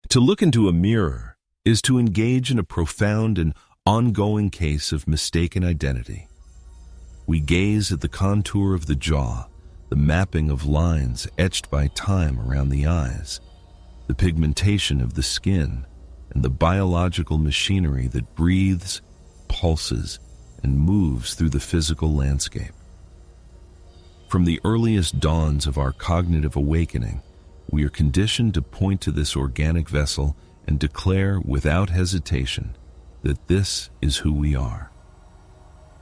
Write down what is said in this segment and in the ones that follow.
To look into a mirror is to engage in a profound and ongoing case of mistaken identity. We gaze at the contour of the jaw, the mapping of lines etched by time around the eyes, the pigmentation of the skin, and the biological machinery that breathes, pulses, and moves through the physical landscape. From the earliest dawns of our cognitive awakening, we are conditioned to point to this organic vessel and declare without hesitation that this is who we are.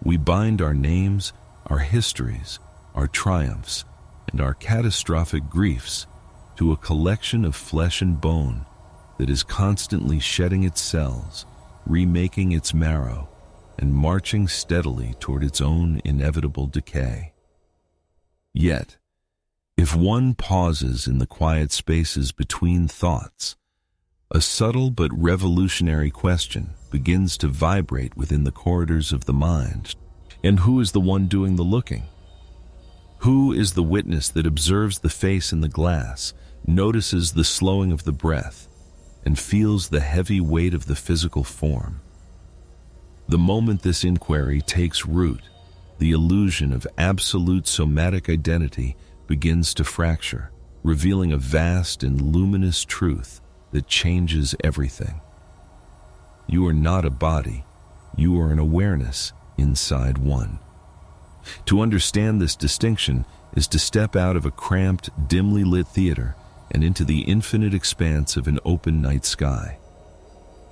We bind our names, our histories, our triumphs, and our catastrophic griefs to a collection of flesh and bone that is constantly shedding its cells, remaking its marrow, and marching steadily toward its own inevitable decay. Yet, if one pauses in the quiet spaces between thoughts, a subtle but revolutionary question begins to vibrate within the corridors of the mind. And who is the one doing the looking? Who is the witness that observes the face in the glass, notices the slowing of the breath, and feels the heavy weight of the physical form? The moment this inquiry takes root, the illusion of absolute somatic identity begins to fracture, revealing a vast and luminous truth that changes everything. You are not a body, you are an awareness inside one. To understand this distinction is to step out of a cramped, dimly lit theater and into the infinite expanse of an open night sky.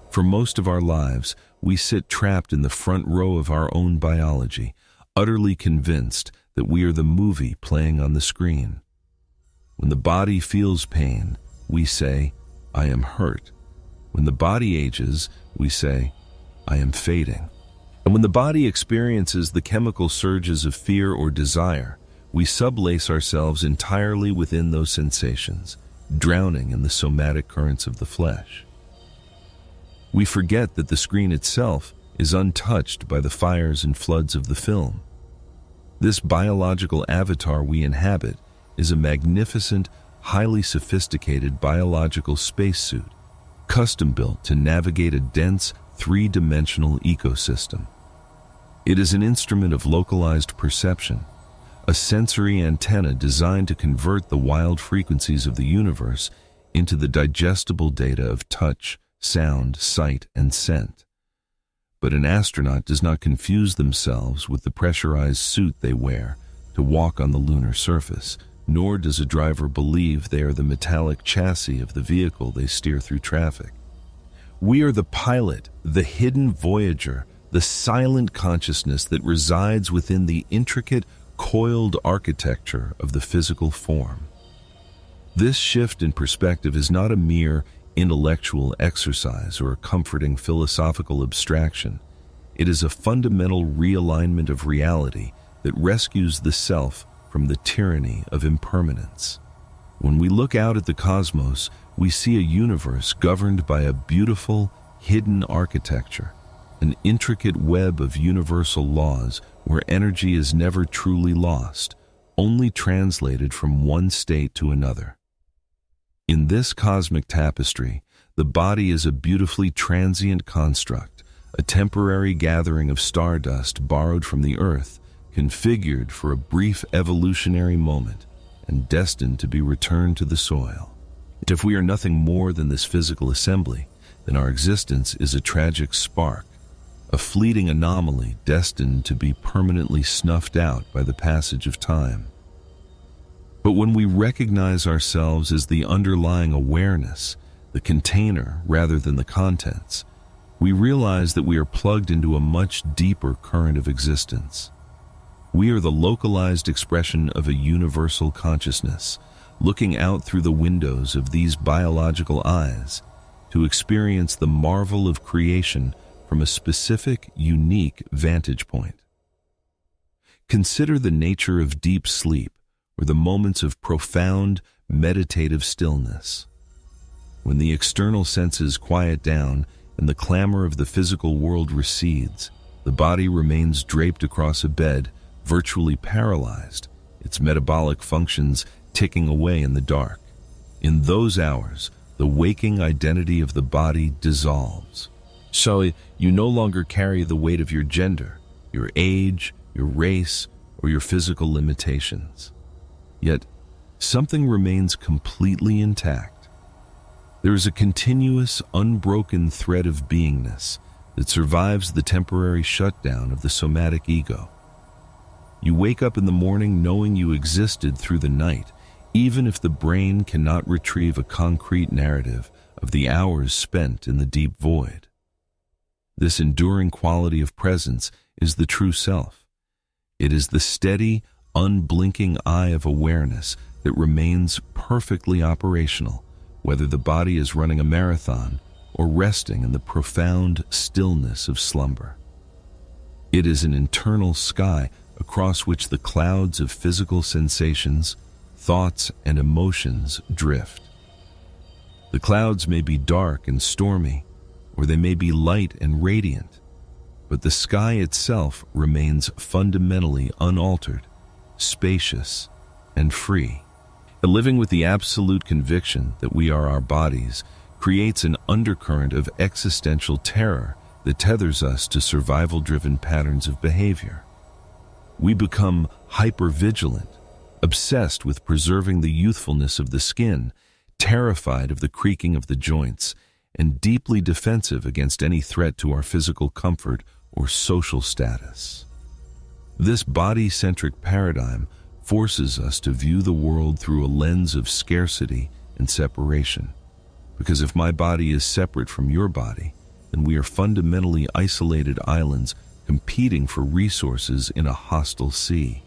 For most of our lives, we sit trapped in the front row of our own biology, utterly convinced that we are the movie playing on the screen. When the body feels pain, we say, I am hurt. When the body ages, we say, I am fading. And when the body experiences the chemical surges of fear or desire, we sublace ourselves entirely within those sensations, drowning in the somatic currents of the flesh. We forget that the screen itself is untouched by the fires and floods of the film. This biological avatar we inhabit is a magnificent, highly sophisticated biological spacesuit, custom-built to navigate a dense, three-dimensional ecosystem. It is an instrument of localized perception, a sensory antenna designed to convert the wild frequencies of the universe into the digestible data of touch, sound, sight, and scent. But an astronaut does not confuse themselves with the pressurized suit they wear to walk on the lunar surface, nor does a driver believe they are the metallic chassis of the vehicle they steer through traffic. We are the pilot, the hidden voyager, the silent consciousness that resides within the intricate, coiled architecture of the physical form. This shift in perspective is not a mere intellectual exercise or a comforting philosophical abstraction. It is a fundamental realignment of reality that rescues the self from the tyranny of impermanence. When we look out at the cosmos, we see a universe governed by a beautiful, hidden architecture, an intricate web of universal laws where energy is never truly lost, only translated from one state to another. In this cosmic tapestry, the body is a beautifully transient construct, a temporary gathering of stardust borrowed from the earth, configured for a brief evolutionary moment, and destined to be returned to the soil. If we are nothing more than this physical assembly, then our existence is a tragic spark, a fleeting anomaly destined to be permanently snuffed out by the passage of time. But when we recognize ourselves as the underlying awareness, the container rather than the contents, we realize that we are plugged into a much deeper current of existence. We are the localized expression of a universal consciousness, looking out through the windows of these biological eyes to experience the marvel of creation from a specific, unique vantage point. Consider the nature of deep sleep, or the moments of profound, meditative stillness. When the external senses quiet down and the clamor of the physical world recedes, the body remains draped across a bed, virtually paralyzed, its metabolic functions ticking away in the dark. In those hours, the waking identity of the body dissolves. So you no longer carry the weight of your gender, your age, your race, or your physical limitations. Yet, something remains completely intact. There is a continuous, unbroken thread of beingness that survives the temporary shutdown of the somatic ego. You wake up in the morning knowing you existed through the night, even if the brain cannot retrieve a concrete narrative of the hours spent in the deep void. This enduring quality of presence is the true self. It is the steady, unblinking eye of awareness that remains perfectly operational, whether the body is running a marathon or resting in the profound stillness of slumber. It is an internal sky across which the clouds of physical sensations, thoughts, and emotions drift. The clouds may be dark and stormy, or they may be light and radiant, but the sky itself remains fundamentally unaltered, spacious, and free. Living with the absolute conviction that we are our bodies creates an undercurrent of existential terror that tethers us to survival-driven patterns of behavior. We become hyper-vigilant, obsessed with preserving the youthfulness of the skin, terrified of the creaking of the joints, and deeply defensive against any threat to our physical comfort or social status. This body-centric paradigm forces us to view the world through a lens of scarcity and separation. Because if my body is separate from your body, then we are fundamentally isolated islands competing for resources in a hostile sea.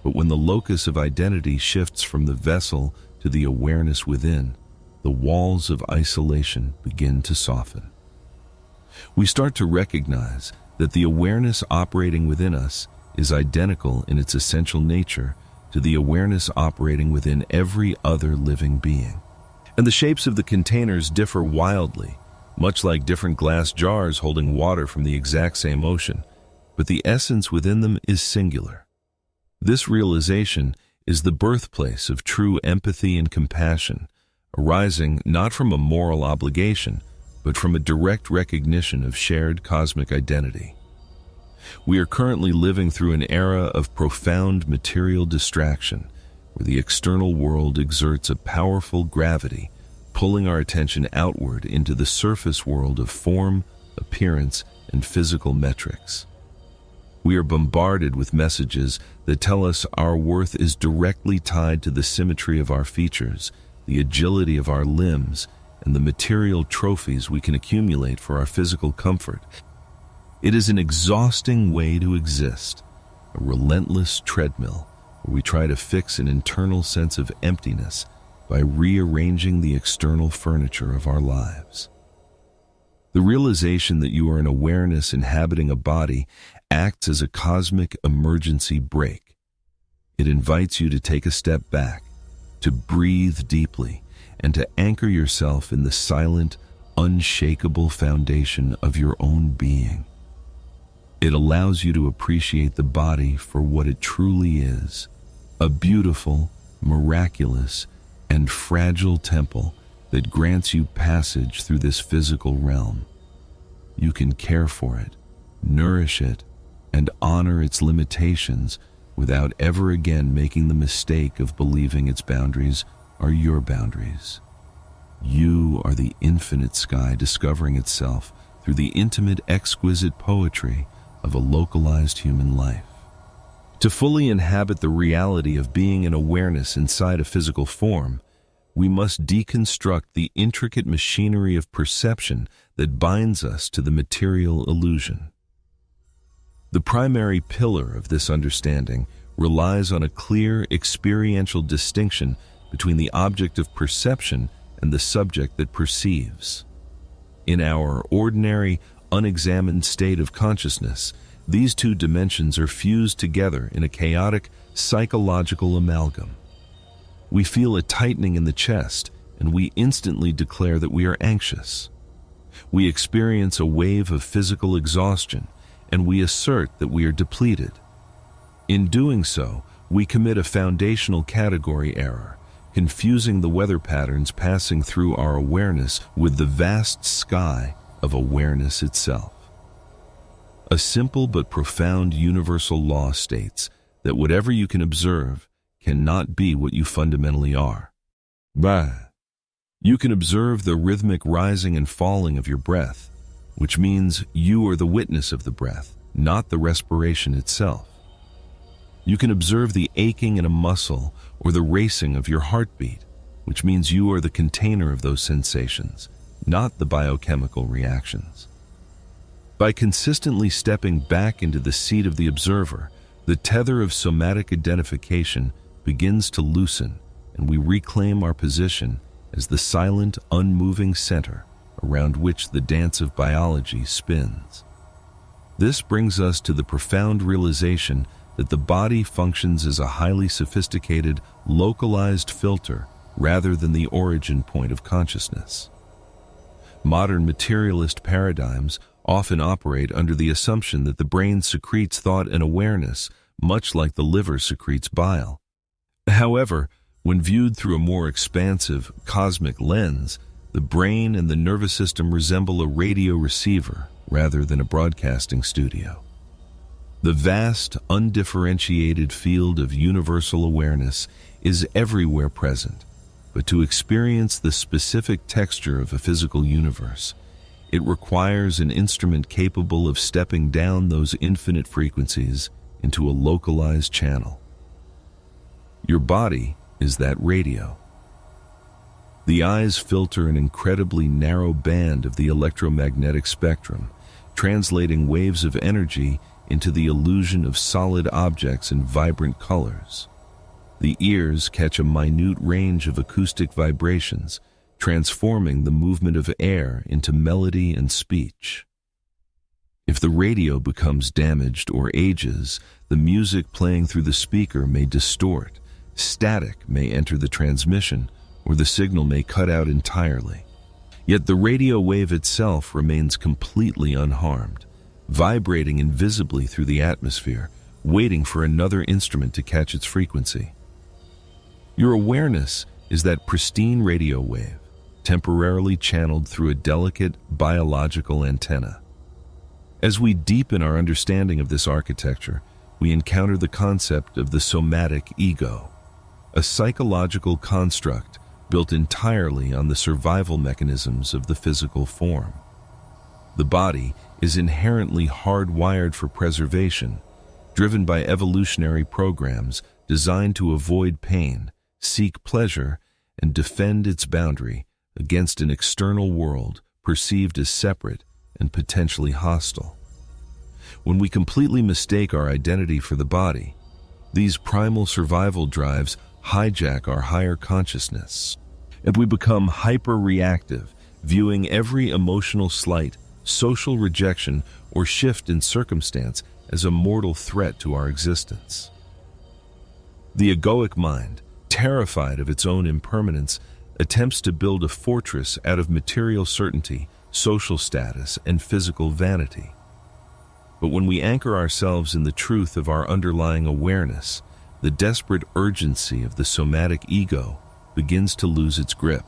But when the locus of identity shifts from the vessel to the awareness within, the walls of isolation begin to soften. We start to recognize that the awareness operating within us is identical in its essential nature to the awareness operating within every other living being. And the shapes of the containers differ wildly, much like different glass jars holding water from the exact same ocean, but the essence within them is singular. This realization is the birthplace of true empathy and compassion, arising not from a moral obligation, but from a direct recognition of shared cosmic identity. We are currently living through an era of profound material distraction, where the external world exerts a powerful gravity, pulling our attention outward into the surface world of form, appearance, and physical metrics. We are bombarded with messages that tell us our worth is directly tied to the symmetry of our features, the agility of our limbs, and the material trophies we can accumulate for our physical comfort. It is an exhausting way to exist, a relentless treadmill where we try to fix an internal sense of emptiness by rearranging the external furniture of our lives. The realization that you are an awareness inhabiting a body acts as a cosmic emergency brake. It invites you to take a step back, to breathe deeply, and to anchor yourself in the silent, unshakable foundation of your own being. It allows you to appreciate the body for what it truly is, a beautiful, miraculous, and fragile temple that grants you passage through this physical realm. You can care for it, nourish it, and honor its limitations without ever again making the mistake of believing its boundaries are your boundaries. You are the infinite sky discovering itself through the intimate, exquisite poetry of a localized human life. To fully inhabit the reality of being an awareness inside a physical form, we must deconstruct the intricate machinery of perception that binds us to the material illusion. The primary pillar of this understanding relies on a clear experiential distinction between the object of perception and the subject that perceives. In our ordinary, unexamined state of consciousness, these two dimensions are fused together in a chaotic, psychological amalgam. We feel a tightening in the chest, and we instantly declare that we are anxious. We experience a wave of physical exhaustion, and we assert that we are depleted. In doing so, we commit a foundational category error, confusing the weather patterns passing through our awareness with the vast sky of awareness itself. A simple but profound universal law states that whatever you can observe cannot be what you fundamentally are. You can observe the rhythmic rising and falling of your breath, which means you are the witness of the breath, not the respiration itself. You can observe the aching in a muscle or the racing of your heartbeat, which means you are the container of those sensations, not the biochemical reactions. By consistently stepping back into the seat of the observer, the tether of somatic identification begins to loosen, and we reclaim our position as the silent, unmoving center around which the dance of biology spins. This brings us to the profound realization that the body functions as a highly sophisticated, localized filter rather than the origin point of consciousness. Modern materialist paradigms often operate under the assumption that the brain secretes thought and awareness, much like the liver secretes bile. However, when viewed through a more expansive, cosmic lens, the brain and the nervous system resemble a radio receiver rather than a broadcasting studio. The vast, undifferentiated field of universal awareness is everywhere present, but to experience the specific texture of a physical universe, it requires an instrument capable of stepping down those infinite frequencies into a localized channel. Your body is that radio. The eyes filter an incredibly narrow band of the electromagnetic spectrum, translating waves of energy into the illusion of solid objects in vibrant colors. The ears catch a minute range of acoustic vibrations, transforming the movement of air into melody and speech. If the radio becomes damaged or ages, the music playing through the speaker may distort, static may enter the transmission, or the signal may cut out entirely. Yet the radio wave itself remains completely unharmed, vibrating invisibly through the atmosphere, waiting for another instrument to catch its frequency. Your awareness is that pristine radio wave, temporarily channeled through a delicate biological antenna. As we deepen our understanding of this architecture, we encounter the concept of the somatic ego, a psychological construct built entirely on the survival mechanisms of the physical form. The body is inherently hardwired for preservation, driven by evolutionary programs designed to avoid pain, seek pleasure, and defend its boundary against an external world perceived as separate and potentially hostile. When we completely mistake our identity for the body, these primal survival drives hijack our higher consciousness, and we become hyper-reactive, viewing every emotional slight, social rejection, or shift in circumstance as a mortal threat to our existence. The egoic mind, terrified of its own impermanence, attempts to build a fortress out of material certainty, social status, and physical vanity. But when we anchor ourselves in the truth of our underlying awareness, the desperate urgency of the somatic ego begins to lose its grip.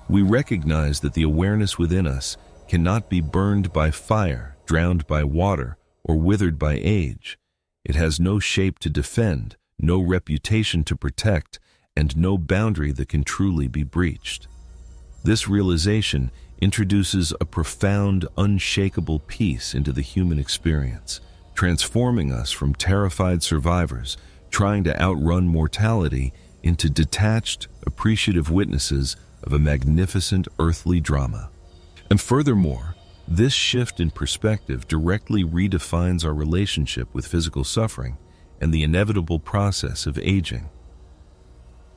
We recognize that the awareness within us cannot be burned by fire, drowned by water, or withered by age. It has no shape to defend, no reputation to protect, and no boundary that can truly be breached. This realization introduces a profound, unshakable peace into the human experience, transforming us from terrified survivors trying to outrun mortality into detached, appreciative witnesses of a magnificent earthly drama. And furthermore, this shift in perspective directly redefines our relationship with physical suffering and the inevitable process of aging.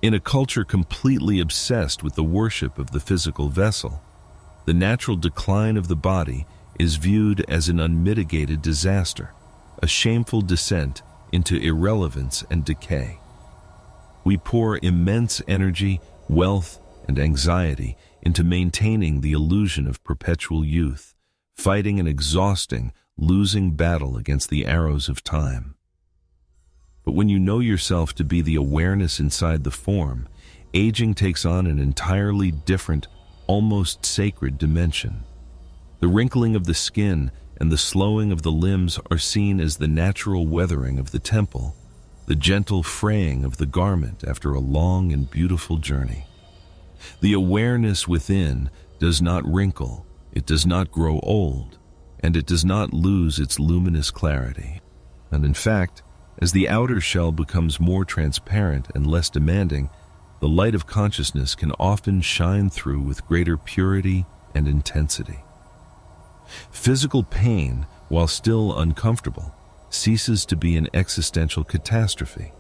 In a culture completely obsessed with the worship of the physical vessel, the natural decline of the body is viewed as an unmitigated disaster, a shameful descent into irrelevance and decay. We pour immense energy, wealth, and anxiety into maintaining the illusion of perpetual youth, fighting an exhausting, losing battle against the arrows of time. But when you know yourself to be the awareness inside the form, aging takes on an entirely different, almost sacred dimension. The wrinkling of the skin and the slowing of the limbs are seen as the natural weathering of the temple, the gentle fraying of the garment after a long and beautiful journey. The awareness within does not wrinkle, it does not grow old, and it does not lose its luminous clarity. And in fact, as the outer shell becomes more transparent and less demanding, the light of consciousness can often shine through with greater purity and intensity. Physical pain, while still uncomfortable, ceases to be an existential catastrophe.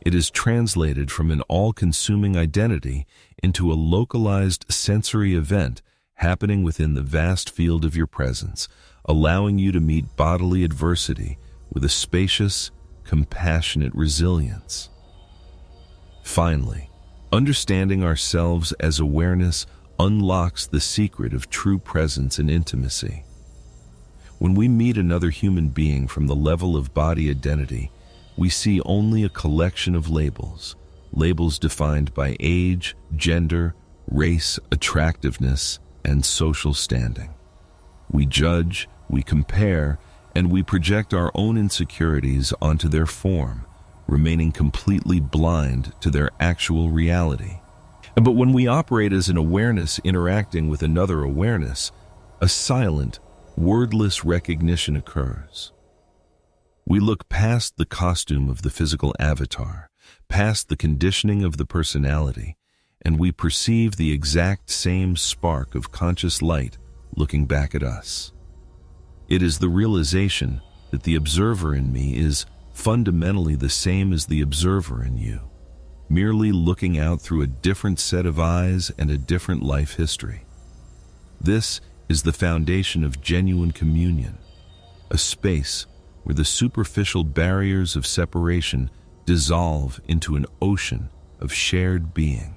It is translated from an all-consuming identity into a localized sensory event happening within the vast field of your presence, allowing you to meet bodily adversity with a spacious, compassionate resilience. Finally, understanding ourselves as awareness unlocks the secret of true presence and intimacy. When we meet another human being from the level of body identity, we see only a collection of labels, labels defined by age, gender, race, attractiveness, and social standing. We judge, we compare, and we project our own insecurities onto their form, remaining completely blind to their actual reality. But when we operate as an awareness interacting with another awareness, a silent, wordless recognition occurs. We look past the costume of the physical avatar, past the conditioning of the personality, and we perceive the exact same spark of conscious light looking back at us. It is the realization that the observer in me is fundamentally the same as the observer in you, merely looking out through a different set of eyes and a different life history. This is the foundation of genuine communion, a space where the superficial barriers of separation dissolve into an ocean of shared being.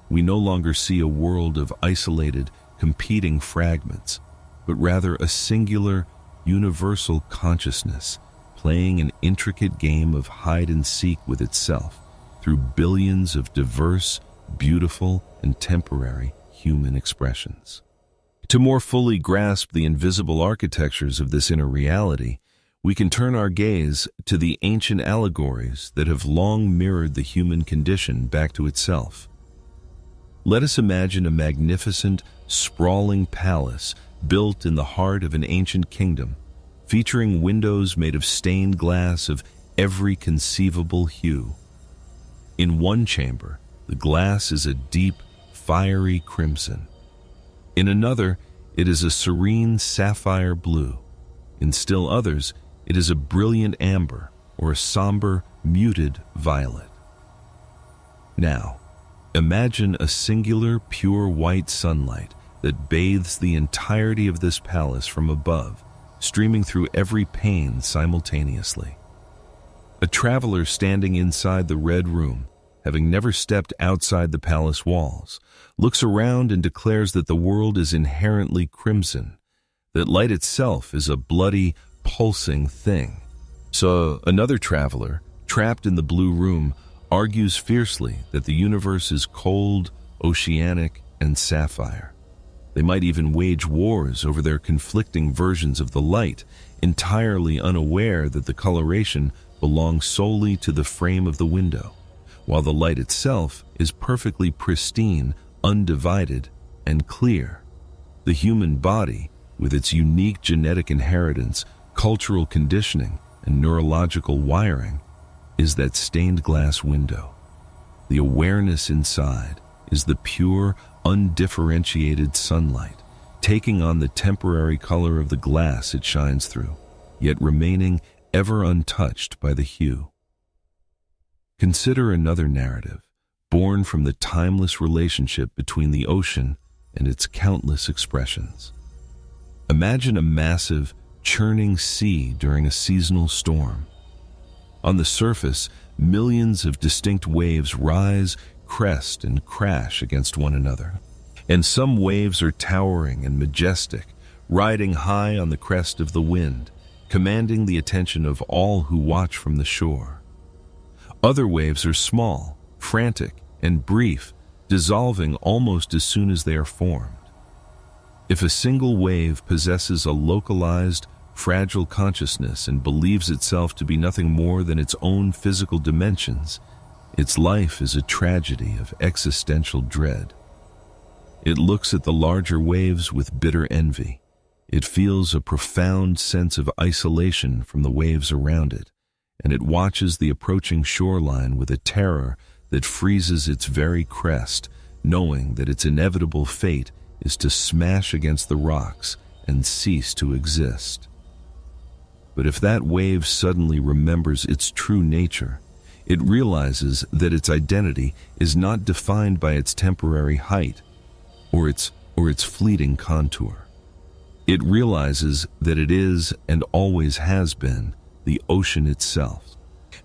We no longer see a world of isolated, competing fragments, but rather a singular, universal consciousness playing an intricate game of hide-and-seek with itself through billions of diverse, beautiful, and temporary human expressions. To more fully grasp the invisible architectures of this inner reality, we can turn our gaze to the ancient allegories that have long mirrored the human condition back to itself. Let us imagine a magnificent, sprawling palace built in the heart of an ancient kingdom, featuring windows made of stained glass of every conceivable hue. In one chamber, the glass is a deep, fiery crimson. In another, it is a serene sapphire blue. In still others, it is a brilliant amber or a somber, muted violet. Now, imagine a singular, pure white sunlight that bathes the entirety of this palace from above, streaming through every pane simultaneously. A traveler standing inside the red room, having never stepped outside the palace walls, looks around and declares that the world is inherently crimson, that light itself is a bloody, pulsing thing. So another traveler, trapped in the blue room, argues fiercely that the universe is cold, oceanic, and sapphire. They might even wage wars over their conflicting versions of the light, entirely unaware that the coloration belongs solely to the frame of the window, while the light itself is perfectly pristine, undivided, and clear. The human body, with its unique genetic inheritance, cultural conditioning, and neurological wiring, is that stained glass window. The awareness inside is the pure, undifferentiated sunlight, taking on the temporary color of the glass it shines through, yet remaining ever untouched by the hue. Consider another narrative, born from the timeless relationship between the ocean and its countless expressions. Imagine a massive, churning sea during a seasonal storm. On the surface, millions of distinct waves rise, crest, and crash against one another. And some waves are towering and majestic, riding high on the crest of the wind, commanding the attention of all who watch from the shore. Other waves are small, frantic and brief, dissolving almost as soon as they are formed. If a single wave possesses a localized, fragile consciousness and believes itself to be nothing more than its own physical dimensions, its life is a tragedy of existential dread. It looks at the larger waves with bitter envy. It feels a profound sense of isolation from the waves around it, and it watches the approaching shoreline with a terror that freezes its very crest, knowing that its inevitable fate is to smash against the rocks and cease to exist. But if that wave suddenly remembers its true nature, it realizes that its identity is not defined by its temporary height or its fleeting contour. It realizes that it is and always has been the ocean itself.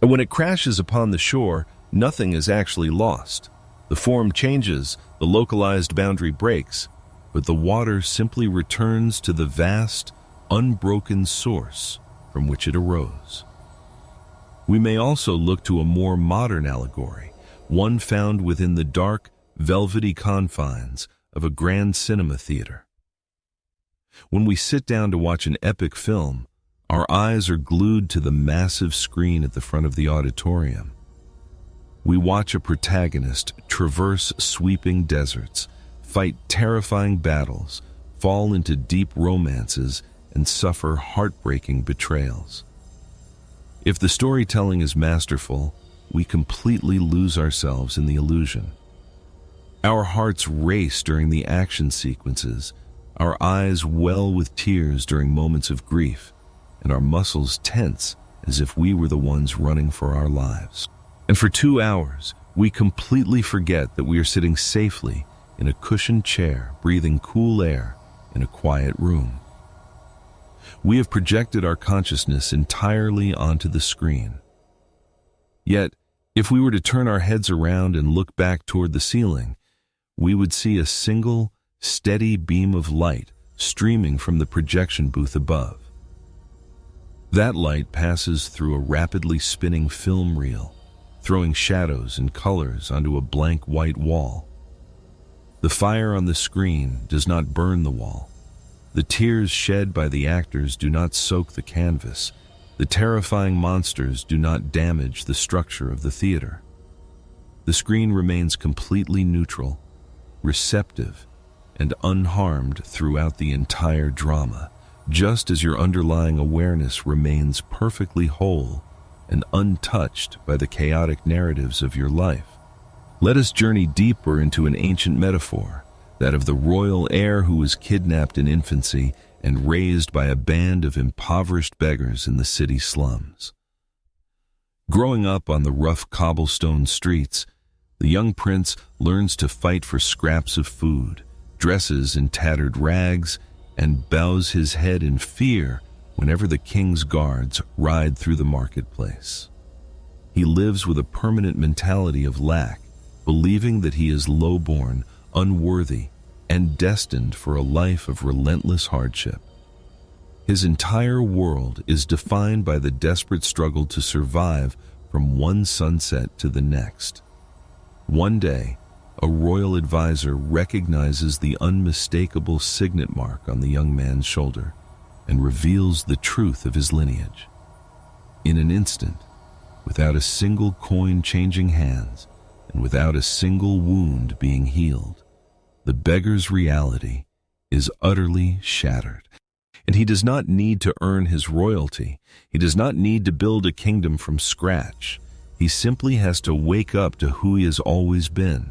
And when it crashes upon the shore, nothing is actually lost. The form changes, the localized boundary breaks, but the water simply returns to the vast, unbroken source from which it arose. We may also look to a more modern allegory, one found within the dark, velvety confines of a grand cinema theater. When we sit down to watch an epic film, our eyes are glued to the massive screen at the front of the auditorium. We watch a protagonist traverse sweeping deserts, fight terrifying battles, fall into deep romances, and suffer heartbreaking betrayals. If the storytelling is masterful, we completely lose ourselves in the illusion. Our hearts race during the action sequences, our eyes well with tears during moments of grief, and our muscles tense as if we were the ones running for our lives. And for 2 hours, we completely forget that we are sitting safely in a cushioned chair, breathing cool air in a quiet room. We have projected our consciousness entirely onto the screen. Yet, if we were to turn our heads around and look back toward the ceiling, we would see a single, steady beam of light streaming from the projection booth above. That light passes through a rapidly spinning film reel, throwing shadows and colors onto a blank white wall. The fire on the screen does not burn the wall. The tears shed by the actors do not soak the canvas. The terrifying monsters do not damage the structure of the theater. The screen remains completely neutral, receptive, and unharmed throughout the entire drama, just as your underlying awareness remains perfectly whole and untouched by the chaotic narratives of your life. Let us journey deeper into an ancient metaphor, that of the royal heir who was kidnapped in infancy and raised by a band of impoverished beggars in the city slums. Growing up on the rough cobblestone streets, the young prince learns to fight for scraps of food, dresses in tattered rags, and bows his head in fear whenever the king's guards ride through the marketplace. He lives with a permanent mentality of lack, believing that he is lowborn, unworthy, and destined for a life of relentless hardship. His entire world is defined by the desperate struggle to survive from one sunset to the next. One day, a royal advisor recognizes the unmistakable signet mark on the young man's shoulder and reveals the truth of his lineage. In an instant, without a single coin changing hands and without a single wound being healed, the beggar's reality is utterly shattered. And he does not need to earn his royalty. He does not need to build a kingdom from scratch. He simply has to wake up to who he has always been.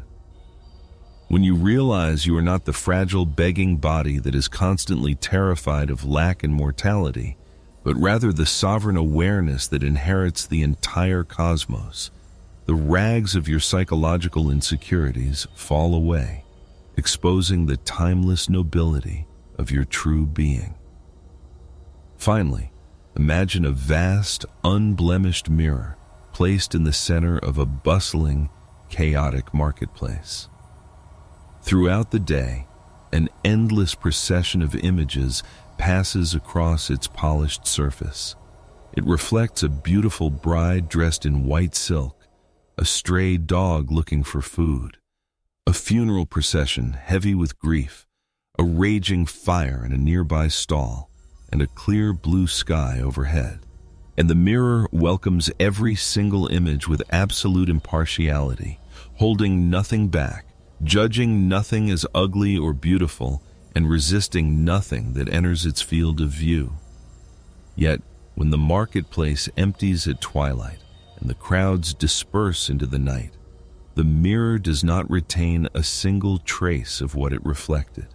When you realize you are not the fragile, begging body that is constantly terrified of lack and mortality, but rather the sovereign awareness that inherits the entire cosmos, the rags of your psychological insecurities fall away, exposing the timeless nobility of your true being. Finally, imagine a vast, unblemished mirror placed in the center of a bustling, chaotic marketplace. Throughout the day, an endless procession of images passes across its polished surface. It reflects a beautiful bride dressed in white silk, a stray dog looking for food, a funeral procession heavy with grief, a raging fire in a nearby stall, and a clear blue sky overhead. And the mirror welcomes every single image with absolute impartiality, holding nothing back, judging nothing as ugly or beautiful, and resisting nothing that enters its field of view. Yet, when the marketplace empties at twilight and the crowds disperse into the night, the mirror does not retain a single trace of what it reflected.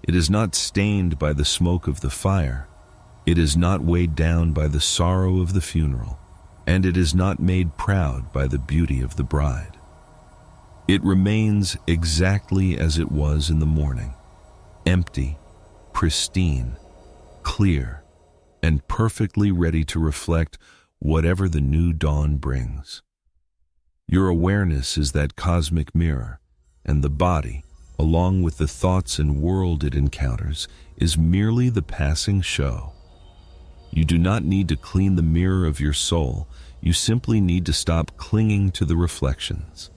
It is not stained by the smoke of the fire, it is not weighed down by the sorrow of the funeral, and it is not made proud by the beauty of the bride. It remains exactly as it was in the morning, empty, pristine, clear, and perfectly ready to reflect whatever the new dawn brings. Your awareness is that cosmic mirror, and the body, along with the thoughts and world it encounters, is merely the passing show. You do not need to clean the mirror of your soul, you simply need to stop clinging to the reflections.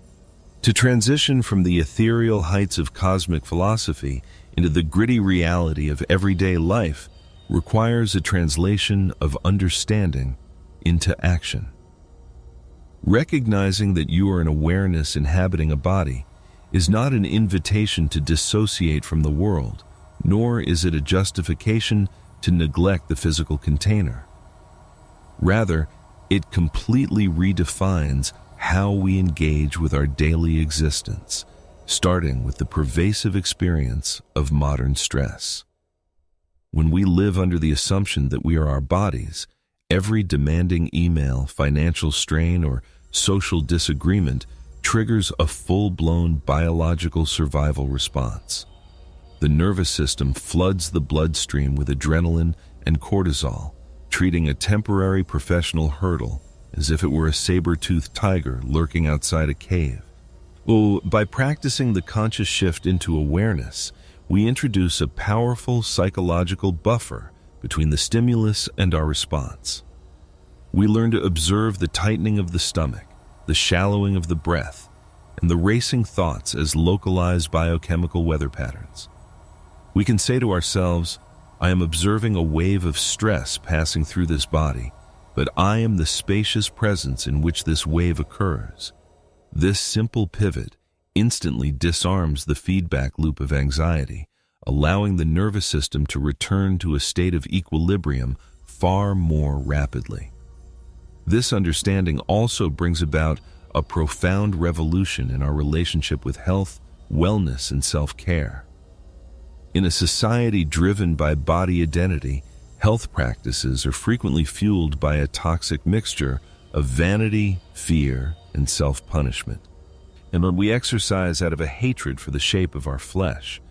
To transition from the ethereal heights of cosmic philosophy into the gritty reality of everyday life requires a translation of understanding into action. Recognizing that you are an awareness inhabiting a body is not an invitation to dissociate from the world, nor is it a justification to neglect the physical container. Rather, it completely redefines how we engage with our daily existence, starting with the pervasive experience of modern stress. When we live under the assumption that we are our bodies, every demanding email, financial strain, or social disagreement triggers a full-blown biological survival response. The nervous system floods the bloodstream with adrenaline and cortisol, treating a temporary professional hurdle as if it were a saber-toothed tiger lurking outside a cave. Well, by practicing the conscious shift into awareness, we introduce a powerful psychological buffer between the stimulus and our response. We learn to observe the tightening of the stomach, the shallowing of the breath, and the racing thoughts as localized biochemical weather patterns. We can say to ourselves, I am observing a wave of stress passing through this body, but I am the spacious presence in which this wave occurs. This simple pivot instantly disarms the feedback loop of anxiety, allowing the nervous system to return to a state of equilibrium far more rapidly. This understanding also brings about a profound revolution in our relationship with health, wellness, and self-care. In a society driven by body identity, health practices are frequently fueled by a toxic mixture of vanity, fear, and self-punishment. And when we exercise out of a hatred for the shape of our flesh,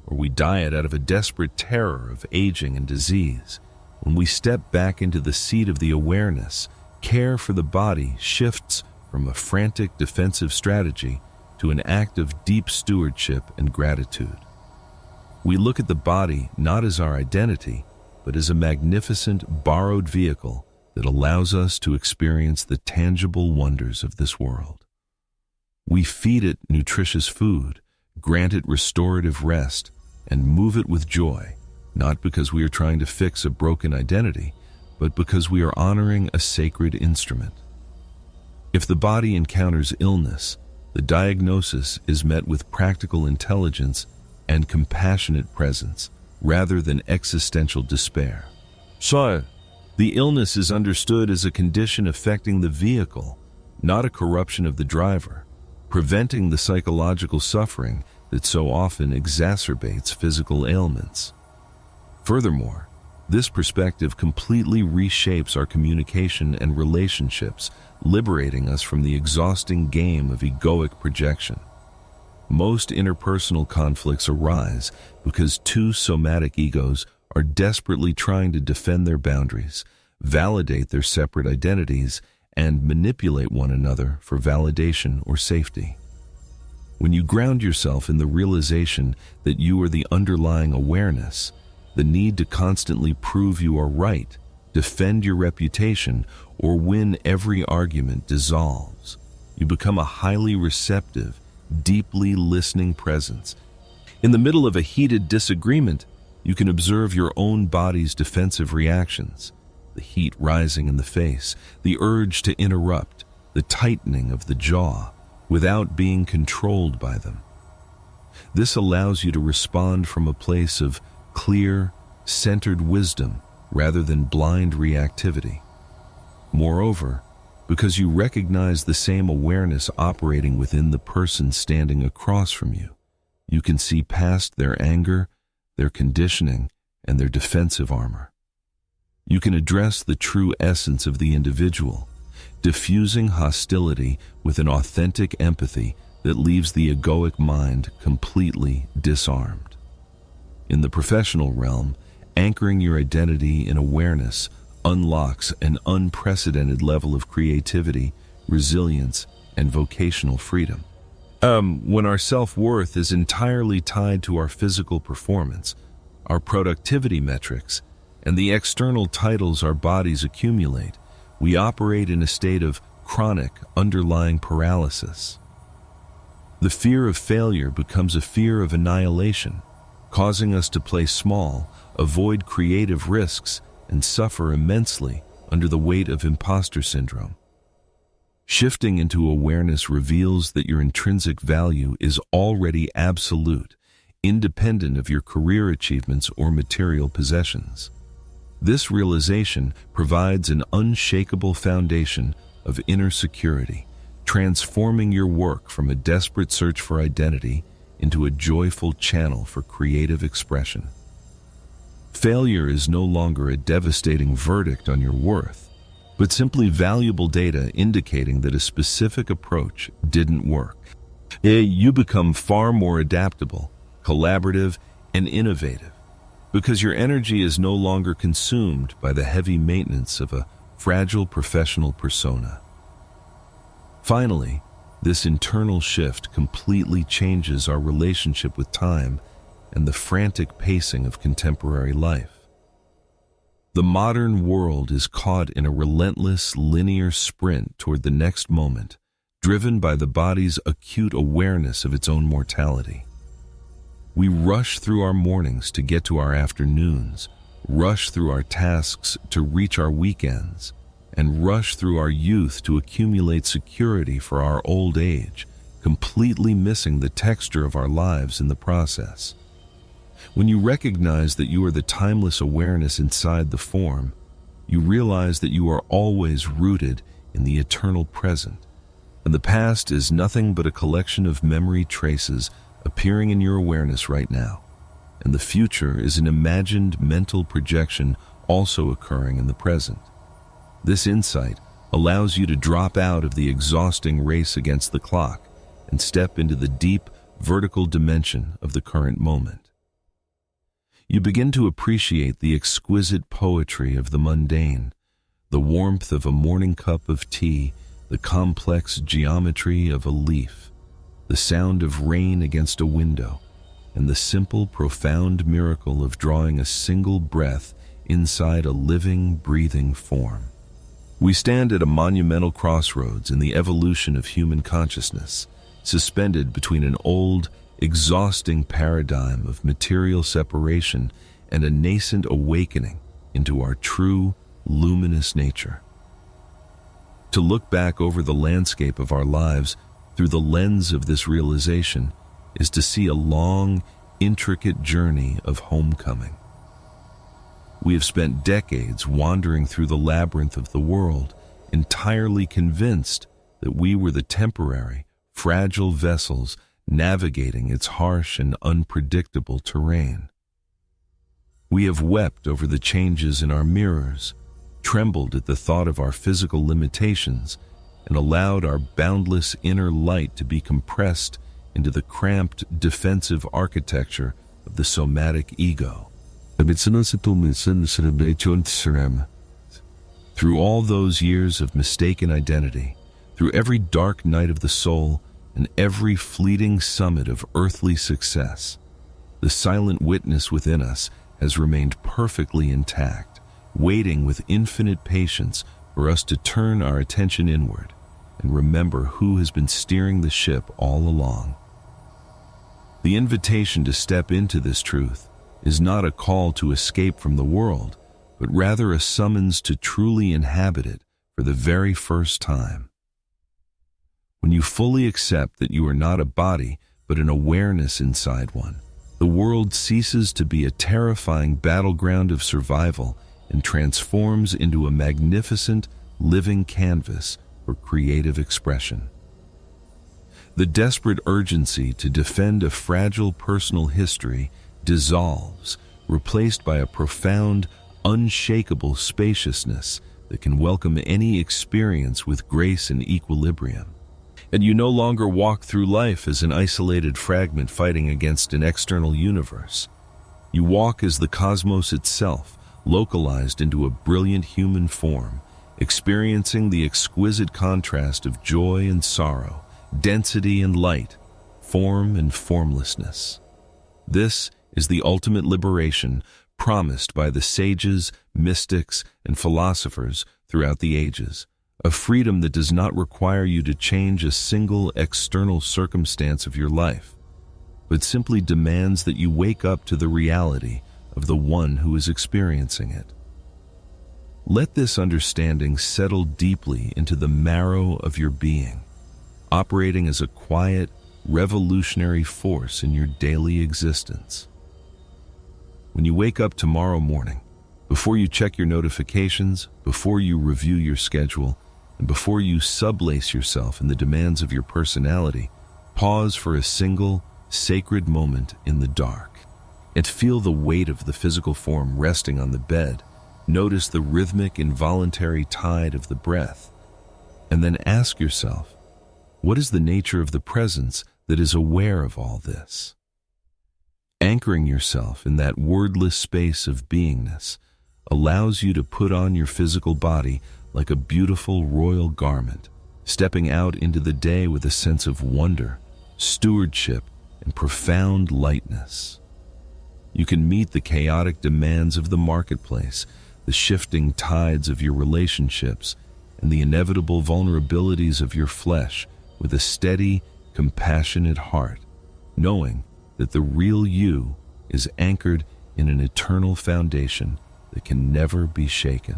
or we diet out of a desperate terror of aging and disease, when we step back into the seat of the awareness, care for the body shifts from a frantic defensive strategy to an act of deep stewardship and gratitude. We look at the body not as our identity, but as a magnificent borrowed vehicle that allows us to experience the tangible wonders of this world. We feed it nutritious food, grant it restorative rest, and move it with joy, not because we are trying to fix a broken identity, but because we are honoring a sacred instrument. If the body encounters illness, the diagnosis is met with practical intelligence and compassionate presence, rather than existential despair. So, the illness is understood as a condition affecting the vehicle, not a corruption of the driver, preventing the psychological suffering that so often exacerbates physical ailments. Furthermore, this perspective completely reshapes our communication and relationships, liberating us from the exhausting game of egoic projection. Most interpersonal conflicts arise because two somatic egos are desperately trying to defend their boundaries, validate their separate identities, and manipulate one another for validation or safety. When you ground yourself in the realization that you are the underlying awareness, the need to constantly prove you are right, defend your reputation, or win every argument dissolves. You become a highly receptive, deeply listening presence. In the middle of a heated disagreement, you can observe your own body's defensive reactions, the heat rising in the face, the urge to interrupt, the tightening of the jaw, without being controlled by them. This allows you to respond from a place of clear, centered wisdom rather than blind reactivity. Moreover, because you recognize the same awareness operating within the person standing across from you, you can see past their anger, their conditioning, and their defensive armor. You can address the true essence of the individual, diffusing hostility with an authentic empathy that leaves the egoic mind completely disarmed. In the professional realm, anchoring your identity in awareness unlocks an unprecedented level of creativity, resilience, and vocational freedom. When our self-worth is entirely tied to our physical performance, our productivity metrics, and the external titles our bodies accumulate, we operate in a state of chronic underlying paralysis. The fear of failure becomes a fear of annihilation, causing us to play small, avoid creative risks, and suffer immensely under the weight of imposter syndrome. Shifting into awareness reveals that your intrinsic value is already absolute, independent of your career achievements or material possessions. This realization provides an unshakable foundation of inner security, transforming your work from a desperate search for identity into a joyful channel for creative expression. Failure is no longer a devastating verdict on your worth, but simply valuable data indicating that a specific approach didn't work. You become far more adaptable, collaborative, and innovative, because your energy is no longer consumed by the heavy maintenance of a fragile professional persona. Finally, this internal shift completely changes our relationship with time and the frantic pacing of contemporary life. The modern world is caught in a relentless, linear sprint toward the next moment, driven by the body's acute awareness of its own mortality. We rush through our mornings to get to our afternoons, rush through our tasks to reach our weekends, and rush through our youth to accumulate security for our old age, completely missing the texture of our lives in the process. When you recognize that you are the timeless awareness inside the form, you realize that you are always rooted in the eternal present, and the past is nothing but a collection of memory traces appearing in your awareness right now, and the future is an imagined mental projection also occurring in the present. This insight allows you to drop out of the exhausting race against the clock and step into the deep, vertical dimension of the current moment. You begin to appreciate the exquisite poetry of the mundane, the warmth of a morning cup of tea, the complex geometry of a leaf, the sound of rain against a window, and the simple, profound miracle of drawing a single breath inside a living, breathing form. We stand at a monumental crossroads in the evolution of human consciousness, suspended between an old, exhausting paradigm of material separation and a nascent awakening into our true, luminous nature. To look back over the landscape of our lives through the lens of this realization is to see a long, intricate journey of homecoming. We have spent decades wandering through the labyrinth of the world, entirely convinced that we were the temporary, fragile vessels navigating its harsh and unpredictable terrain. We have wept over the changes in our mirrors, trembled at the thought of our physical limitations, and allowed our boundless inner light to be compressed into the cramped, defensive architecture of the somatic ego. Through all those years of mistaken identity, through every dark night of the soul, and every fleeting summit of earthly success, the silent witness within us has remained perfectly intact, waiting with infinite patience for us to turn our attention inward and remember who has been steering the ship all along. The invitation to step into this truth is not a call to escape from the world, but rather a summons to truly inhabit it for the very first time. When you fully accept that you are not a body, but an awareness inside one, the world ceases to be a terrifying battleground of survival and transforms into a magnificent, living canvas for creative expression. The desperate urgency to defend a fragile personal history dissolves, replaced by a profound, unshakable spaciousness that can welcome any experience with grace and equilibrium. And you no longer walk through life as an isolated fragment fighting against an external universe. You walk as the cosmos itself, localized into a brilliant human form, experiencing the exquisite contrast of joy and sorrow, density and light, form and formlessness. This is the ultimate liberation promised by the sages, mystics, and philosophers throughout the ages, a freedom that does not require you to change a single external circumstance of your life, but simply demands that you wake up to the reality of the one who is experiencing it. Let this understanding settle deeply into the marrow of your being, operating as a quiet, revolutionary force in your daily existence. When you wake up tomorrow morning, before you check your notifications, before you review your schedule, and before you sublace yourself in the demands of your personality, pause for a single, sacred moment in the dark and feel the weight of the physical form resting on the bed. Notice the rhythmic, involuntary tide of the breath, and then ask yourself, what is the nature of the presence that is aware of all this? Anchoring yourself in that wordless space of beingness allows you to put on your physical body like a beautiful royal garment, stepping out into the day with a sense of wonder, stewardship, and profound lightness. You can meet the chaotic demands of the marketplace, the shifting tides of your relationships, and the inevitable vulnerabilities of your flesh with a steady, compassionate heart, knowing that the real you is anchored in an eternal foundation that can never be shaken.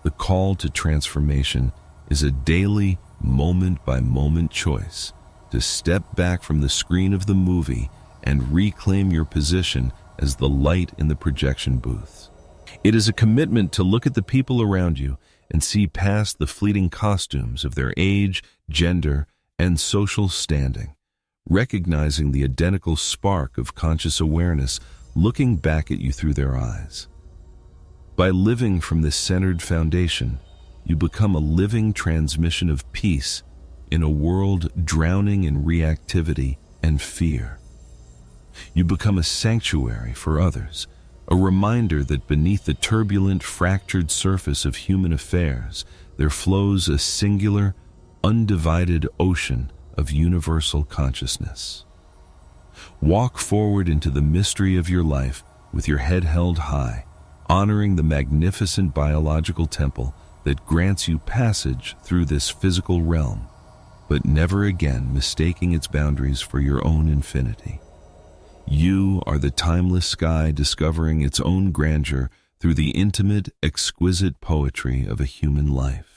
The call to transformation is a daily, moment-by-moment choice to step back from the screen of the movie and reclaim your position as the light in the projection booths. It is a commitment to look at the people around you and see past the fleeting costumes of their age, gender, and social standing, recognizing the identical spark of conscious awareness looking back at you through their eyes. By living from this centered foundation, you become a living transmission of peace in a world drowning in reactivity and fear. You become a sanctuary for others, a reminder that beneath the turbulent, fractured surface of human affairs, there flows a singular, undivided ocean of universal consciousness. Walk forward into the mystery of your life with your head held high, honoring the magnificent biological temple that grants you passage through this physical realm, but never again mistaking its boundaries for your own infinity. You are the timeless sky discovering its own grandeur through the intimate, exquisite poetry of a human life.